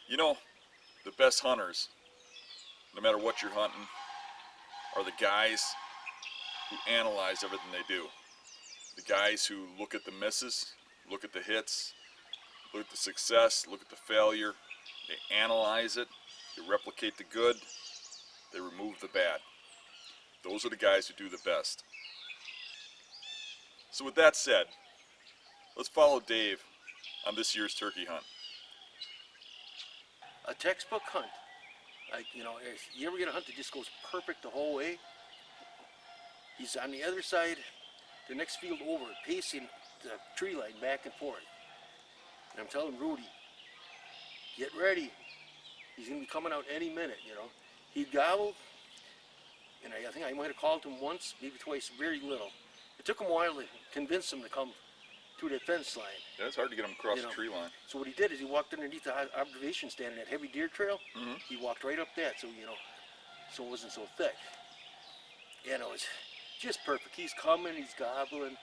You know, the best hunters, no matter what you're hunting, are the guys who analyze everything they do. The guys who look at the misses, look at the hits, look at the success, look at the failure. They analyze it, they replicate the good, they remove the bad. Those are the guys who do the best. So with that said, let's follow Dave on this year's turkey hunt. A textbook hunt. Like, if you ever get a hunt that just goes perfect the whole way, he's on the other side, the next field over, pacing the tree line back and forth. And I'm telling Rudy, get ready. He's going to be coming out any minute, He gobbled, and I think I might have called him once, maybe twice, very little. It took him a while to convince him to come to the fence line. Yeah, it's hard to get him across the tree line. So what he did is he walked underneath the observation stand in that heavy deer trail. Mm-hmm. He walked right up that, so so it wasn't so thick. It's just perfect. He's coming, he's gobbling.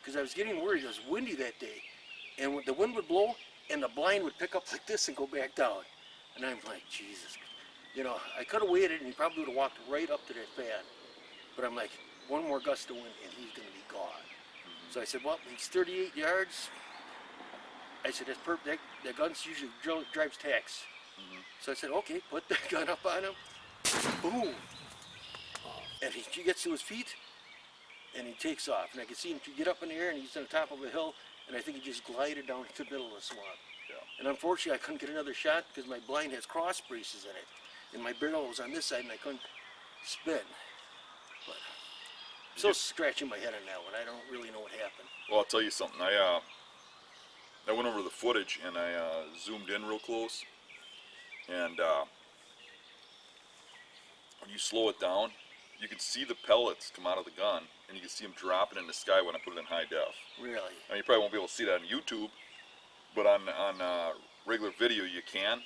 Because I was getting worried. It was windy that day, and the wind would blow, and the blind would pick up like this and go back down. And I'm like, Jesus, you know, I could have waited, and he probably would have walked right up to that fan. But I'm like, one more gust of wind, and he's going to be gone. So I said, well, he's 38 yards. I said, that's perfect. That gun's usually drives tacks. So I said, okay, put the gun up on him. Boom. And he gets to his feet, and he takes off. And I could see him get up in the air, and he's on the top of a hill, and I think he just glided down to the middle of the swamp. Yeah. And unfortunately, I couldn't get another shot because my blind has cross braces in it. And my barrel was on this side, and I couldn't spin. But I'm still scratching my head on that one. I don't really know what happened. Well, I'll tell you something. I went over the footage and I zoomed in real close, and when you slow it down, you can see the pellets come out of the gun, and you can see them dropping in the sky when I put it in high def. Really? Now, you probably won't be able to see that on YouTube, but on regular video you can.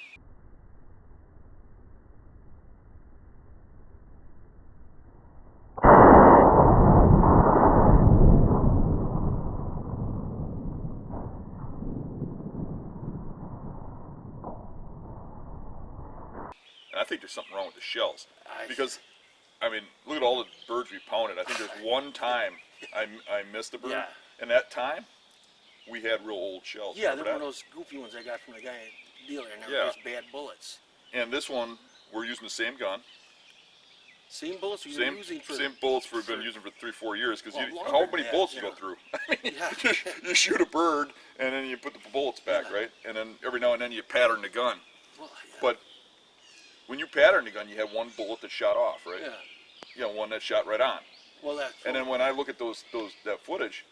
And I think there's something wrong with the shells, because I mean, look at all the birds we pounded. I think there's one time I missed a bird, Yeah. and that time we had real old shells. Yeah, Remember they're one that? of those goofy ones I got from the guy dealer, and they Yeah. were just bad bullets. And this one, we're using the same gun, Same bullets we were same using for bullets we've been using for 3-4 years. Because Well, longer how than many that, bullets you you go know. through? I mean, Yeah. you shoot a bird and then you put the bullets back, Yeah. right? And then every now and then you pattern the gun. Well, yeah. But when you pattern the gun, you have one bullet that shot off, right? Yeah. You know, one that shot right on. Well, that. And then when I look at that footage,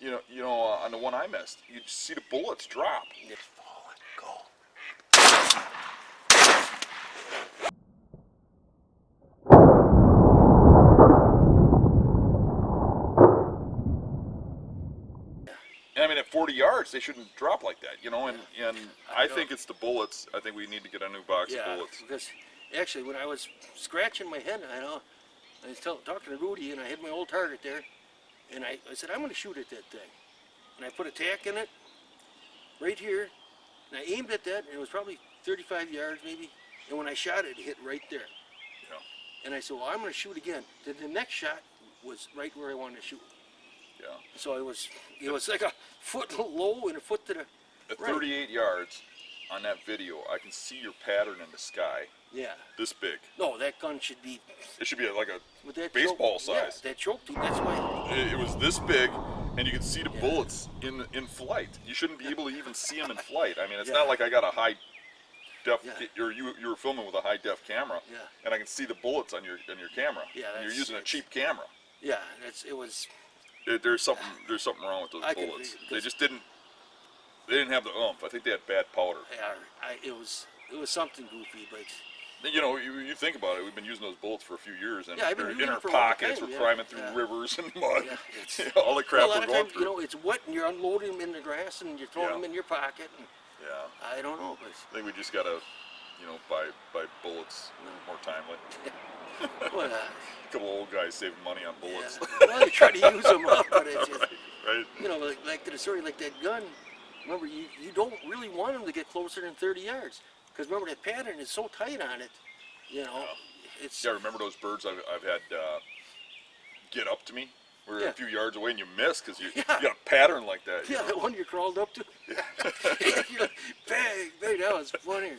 you know, on the one I missed, you just see the bullets drop. Yeah. Forward, go. And I mean, at 40 yards, they shouldn't drop like that, you know. And I I know. think it's the bullets. I think we need to get a new box Yeah, of bullets. because actually, when I was scratching my head, I was talking to Rudy, and I had my old target there, and I said, I'm going to shoot at that thing. And I put a tack in it, right here, and I aimed at that, and it was probably 35 yards maybe, and when I shot it, it hit right there. Yeah. And I said, well, I'm going to shoot again. Then the next shot was right where I wanted to shoot. Yeah. So it was like a foot low and a foot to the At right. 38 yards on that video, I can see your pattern in the sky. Yeah. This big. No, that gun should be It should be like a with that baseball choke, yeah, size. that choke tube. That's why. It was this big, and you can see the Yeah. bullets in flight. You shouldn't be able to even see them in flight. I mean, it's Yeah. not like I got a high def, Yeah. or you were filming with a high def camera, Yeah. and I can see the bullets on your camera. Yeah, and you're that's- using a cheap camera. Yeah, it was. There's something wrong with those I can bullets. agree, They because- just didn't have the oomph. I think they had bad powder. Yeah, it was something goofy, but You know, you think about it. We've been using those bullets for a few years, and Yeah, I've been they're using in them our for a long pockets. time, We're yeah, climbing through yeah. rivers and mud. Yeah, it's- All the crap a lot we're of going times, through. you know, it's wet and you're unloading them in the grass and you're throwing Yeah. them in your pocket. And Yeah, I don't know, but I think we just gotta, buy bullets more timely. well, A couple of old guys saving money on bullets. yeah. Well, you try to use them up, but it's just, Right? you know, like the story, like that gun. Remember, you don't really want them to get closer than 30 yards because remember that pattern is so tight on it. You know, it's Yeah, remember those birds I've had get up to me? We're Yeah. a few yards away and you miss because you Yeah. got a pattern like that. you yeah, know? that one you crawled up to. You're like, bang, bang, that was funny.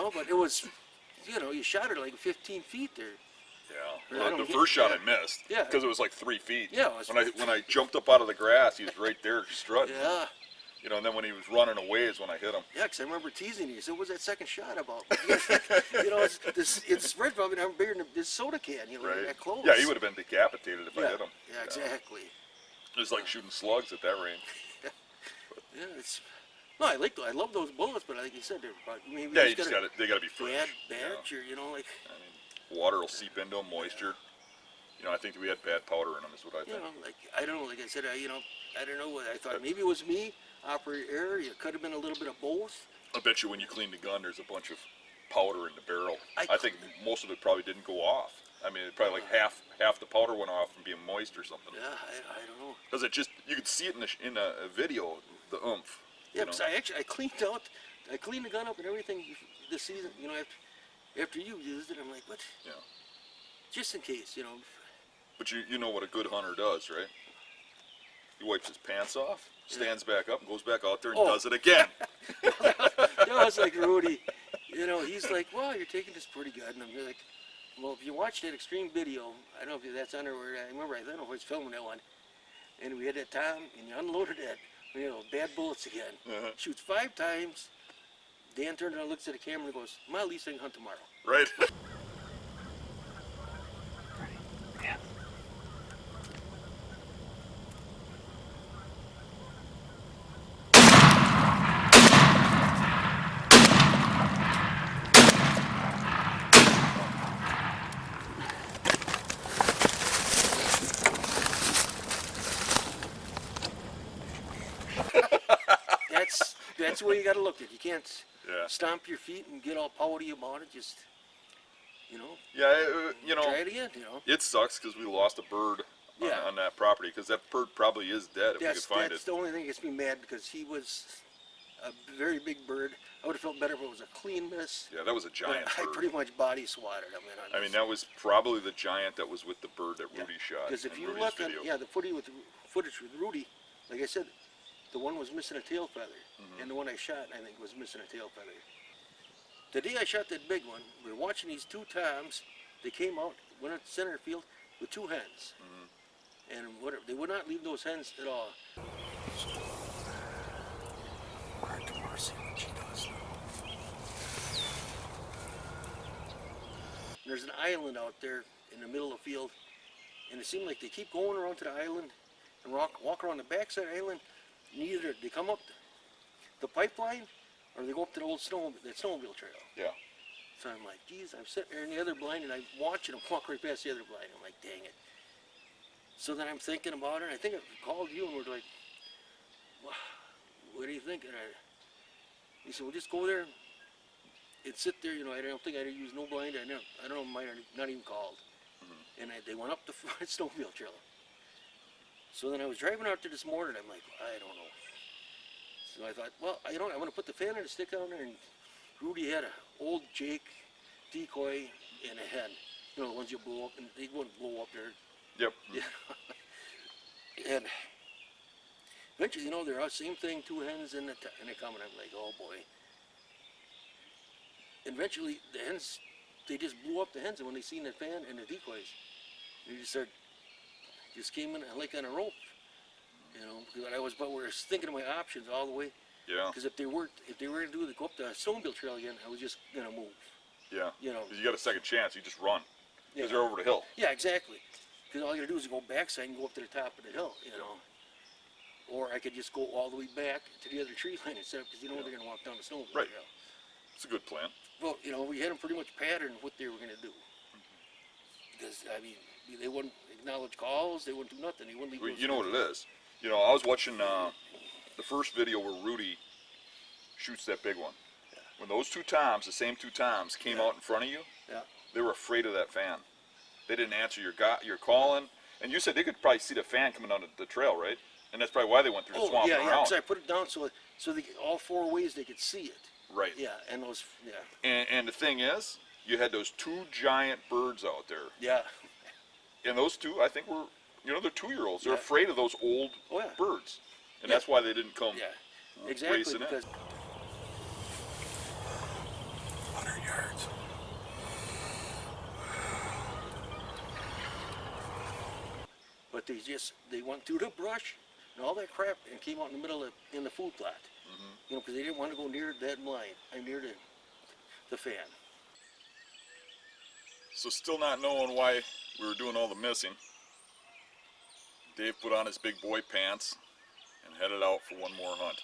know, but it was, you know, you shot it like 15 feet there. Yeah. I Well, don't the get- first shot yeah. I missed. Yeah. Because it was like 3 feet. Yeah, it was- When I jumped up out of the grass, he was right there strutting. Yeah. You know, and then when he was running away is when I hit him. Yeah, 'cause I remember teasing you. You said, "What was that second shot about?" You know, it's Red probably never bigger than this soda can. You know, Right. that close. Yeah, he would have been decapitated if I Yeah, hit him. yeah, exactly. It was like shooting slugs at that range. Yeah, it's. No, I love those bullets, but like you said, they're about maybe Yeah, you just got they got to be fresh. bad you know. batch, or you know, like I mean, water will seep into them, moisture. You know, I think we had bad powder in them, is what I you think. know, like I don't know, like I said, you know, I don't know what I thought. Maybe it was me, operator error. It could have been a little bit of both. I bet you when you clean the gun, there's a bunch of powder in the barrel. I I think most of it probably didn't go off. I mean, it probably like half the powder went off from being moist or something. Yeah, I don't know. Because it just, you could see it in a video, the oomph. Yeah, you because know? I cleaned the gun up and everything this season. You know, after you used it, I'm like, what? Yeah. Just in case, you know. But you know what a good hunter does, right? He wipes his pants off, stands back up, and goes back out there and Oh. does it again. That was like Rudy. You know, he's like, "Wow, you're taking this pretty good," and I'm like, "Well, if you watch that extreme video, I don't know if that's under where I remember. I don't know if I was filming that one, and we had that time, and you unloaded that, you know, bad bullets again. Uh-huh. Shoots 5 times. Dan turns around, looks at the camera, and goes, "My least thing hunt tomorrow." Right? That's the way you got to look at it. You can't Yeah. stomp your feet and get all pouty about it. Just, you know, Yeah, you know, try it again. You know. it sucks because we lost a bird Yeah. on that property because that bird probably is dead if we That's could find that's it. the only thing that gets me mad because he was a very big bird. I would have felt better if it was a clean miss. Yeah, that was a But giant I bird. pretty much body swatted him. I mean, that was probably the giant that was with the bird that Yeah. Rudy shot Because if in you Rudy's look video. at the footage with Rudy, like I said, the one was missing a tail feather, Mm-hmm. and the one I shot, I think, was missing a tail feather. The day I shot that big one, we were watching these 2 toms. They came out, went at center field with 2 hens, Mm-hmm. and whatever, they would not leave those hens at all. There's an island out there in the middle of the field, and it seemed like they keep going around to the island and walk around the backside of the island. And either they come up the pipeline or they go up to the old snowmobile trail. Yeah. So I'm like, geez, I'm sitting there in the other blind and I'm watching them walk right past the other blind. I'm like, dang it. So then I'm thinking about it, and I think I called you and we're like, well, what do you think? And he said, well, just go there and sit there. You know, I don't think I'd use no blind. I don't know, might have not even called. And they went up the front snowmobile trail. So then I was driving out there this morning. I'm like, I don't know. So I thought, well, I'm going to put the fan and the stick down there. And Rudy had an old Jake decoy and a hen. You know, the ones you blow up, and they wouldn't blow up there. Yep. Yeah. And eventually, you know, they're all same thing, 2 hens and they come, and I'm like, oh boy. And eventually, the hens, they just blew up the hens, and when they seen the fan and the decoys, they just came in like on a rope, you know. Because we were thinking of my options all the way. Yeah. Because if they were going to go up the snowmobile trail again, I was just gonna move. Yeah. You know. 'Cause you got a second chance. You just run. Because Yeah. they're over the hill. Yeah, exactly. Because all you gotta do is go backside and go up to the top of the hill, you know. Or I could just go all the way back to the other tree line instead of, because you know they're gonna walk down the snowmobile Right. trail. It's a good plan. Well, you know, we had them pretty much patterned what they were gonna do. Because I mean, they wouldn't acknowledge calls, they wouldn't do nothing, they wouldn't leave. Well, those you know what things. it is. You know, I was watching the first video where Rudy shoots that big one. Yeah. When those 2 toms, the same 2 toms, came Yeah. out in front of you, Yeah. they were afraid of that fan. They didn't answer your calling, and you said they could probably see the fan coming down the trail, right? And that's probably why they went through the Oh swamp yeah, and yeah. around. Because I put it down so all 4 ways they could see it. Right. Yeah, and those. Yeah. And the thing is, you had those 2 giant birds out there, Yeah. and those 2, I think, were, you know, they're 2-year-olds. They're Yeah. afraid of those old Oh, yeah. birds, and Yeah. that's why they didn't come. Yeah. Exactly. racing in. Because Hunter, they went through the brush and all that crap and came out in the middle of, in the food plot. You know, because they didn't want to go near that blind, near the fan. So still not knowing why we were doing all the missing, Dave put on his big boy pants and headed out for one more hunt.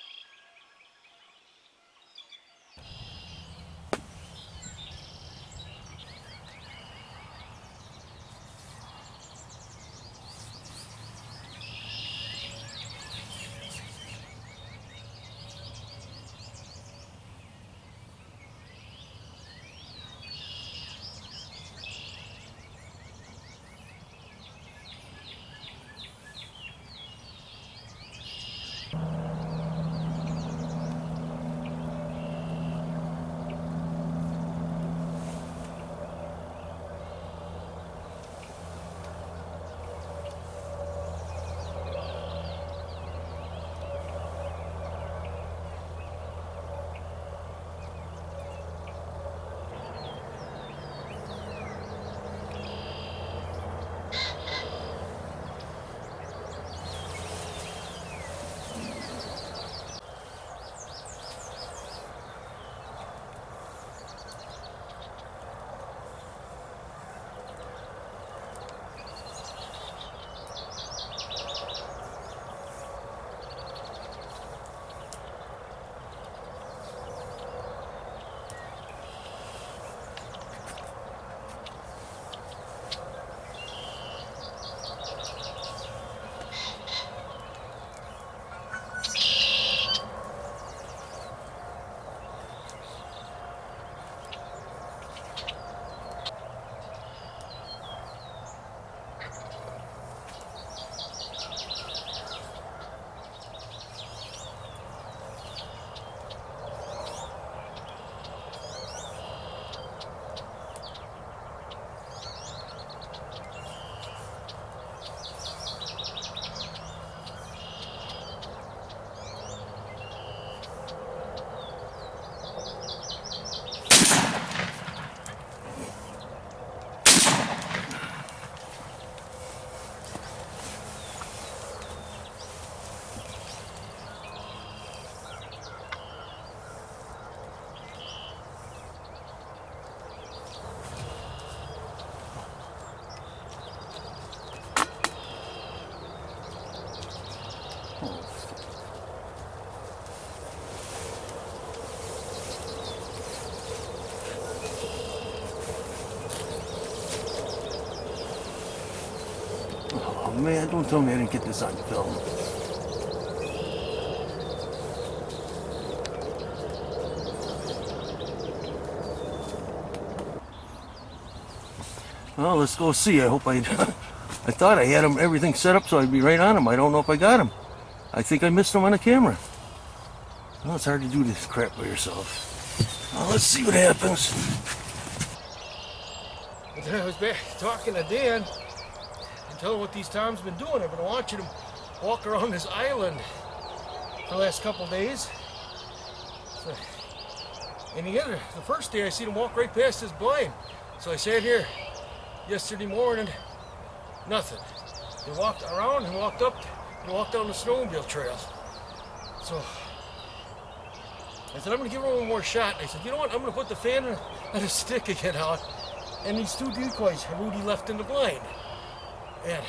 Oh man, don't tell me I didn't get this on film. Well, let's go see. I hope I thought I had everything set up so I'd be right on him. I don't know if I got him. I think I missed him on the camera. Well, it's hard to do this crap by yourself. Well, let's see what happens. But then I was back talking to Dan and telling him what these Tom's been doing. I've been watching him walk around this island for the last couple days. So, and the first day I seen him walk right past his blind. So I sat here yesterday morning, nothing. He walked around and walked up and walked down the snowmobile trails. So I said, I'm gonna give him one more shot. And I said, you know what, I'm gonna put the fan on a stick again out. And these two decoys Rudy left in the blind. And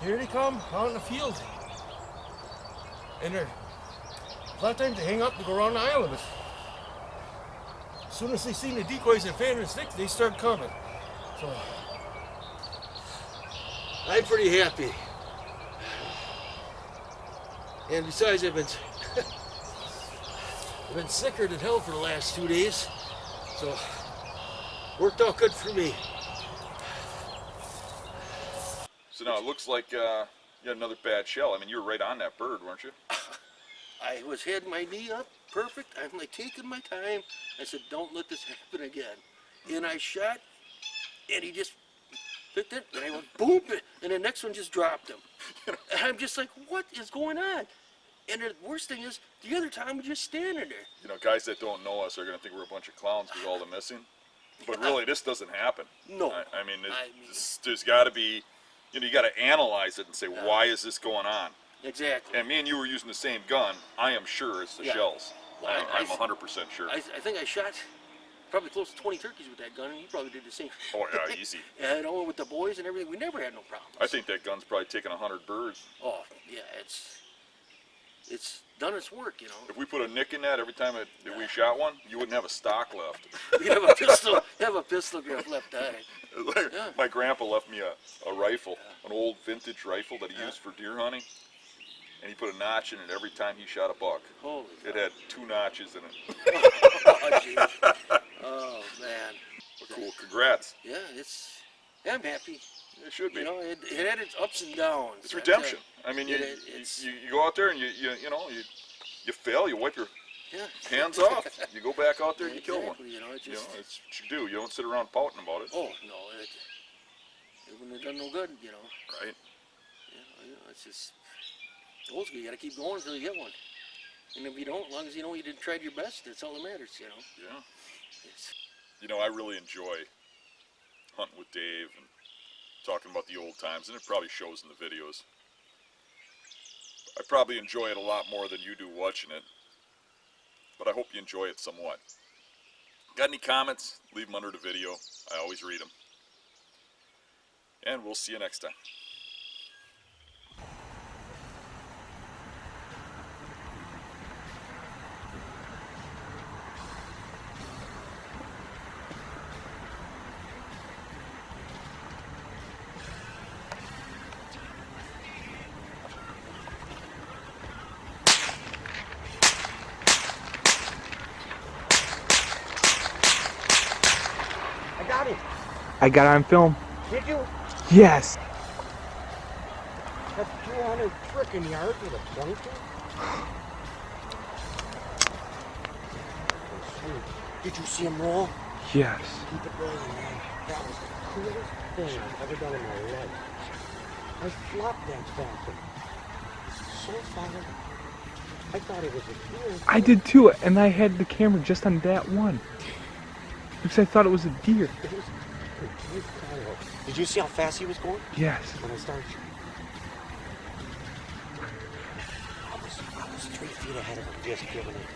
here they come out in the field. And a lot of times they hang up and go around the island. But as soon as they see the decoys and fan and sticks, they start coming. So I'm pretty happy. And besides, I've been sicker than hell for the last 2 days. So worked out good for me. So now it looks like you had another bad shell. I mean, you were right on that bird, weren't you? I had my knee up, perfect. I'm like taking my time. I said, don't let this happen again. And I shot, and he just picked it, and I went boom, and the next one just dropped him. And I'm just like, what is going on? And the worst thing is, the other time was just standing there. You know, guys that don't know us are going to think we're a bunch of clowns because of all the missing. But really, this doesn't happen. No. I mean, there's got to be You know, you got to analyze it and say, why is this going on? Exactly. And me and you were using the same gun. I am sure it's the Yeah. shells. Well, I'm 100% sure. I think I shot probably close to 20 turkeys with that gun, and you probably did the same. Oh yeah, easy. And all with the boys and everything, we never had no problems. I think that gun's probably taken 100 birds. Oh yeah, it's done its work, you know. If we put a nick in that every time we shot one, you wouldn't have a stock left. You have a pistol grip left on it. Like, Yeah. my grandpa left me a rifle, an old vintage rifle that he used for deer hunting, and he put a notch in it every time he shot a buck. Holy It had 2 notches in it. oh, geez. Oh man. But cool, congrats. Yeah, I'm happy. It should be. You know, it had its ups and downs. It's redemption. I mean, you go out there and you fail, you wipe your Yeah. hands off, you go back out there and you kill one. Exactly, you know, it You know, just, it's what you do. You don't sit around pouting about it, oh no, it wouldn't have done no good, you know. right? It's just old school. You got to keep going until you get one. And if you don't, as long as you know you did tried your best, that's all that matters, you know. Yeah. It's, You know, I really enjoy hunting with Dave and talking about the old times, and it probably shows in the videos. I probably enjoy it a lot more than you do watching it, but I hope you enjoy it somewhat. Got any comments? Leave them under the video. I always read them. And we'll see you next time. I got him. I got on film. Did you? Yes. That's 200 frickin' yards with a 22? Did you see him roll? Yes. Keep it rolling, man. That was the coolest thing I've ever done in my life. I flopped that bastard. So fired. I thought it was a deer. I did too, and I had the camera just on that one. Because I thought it was a deer. It was a complete coyote. Did you see how fast he was going? Yes. When I started shooting. I was 3 feet ahead of him, just giving it.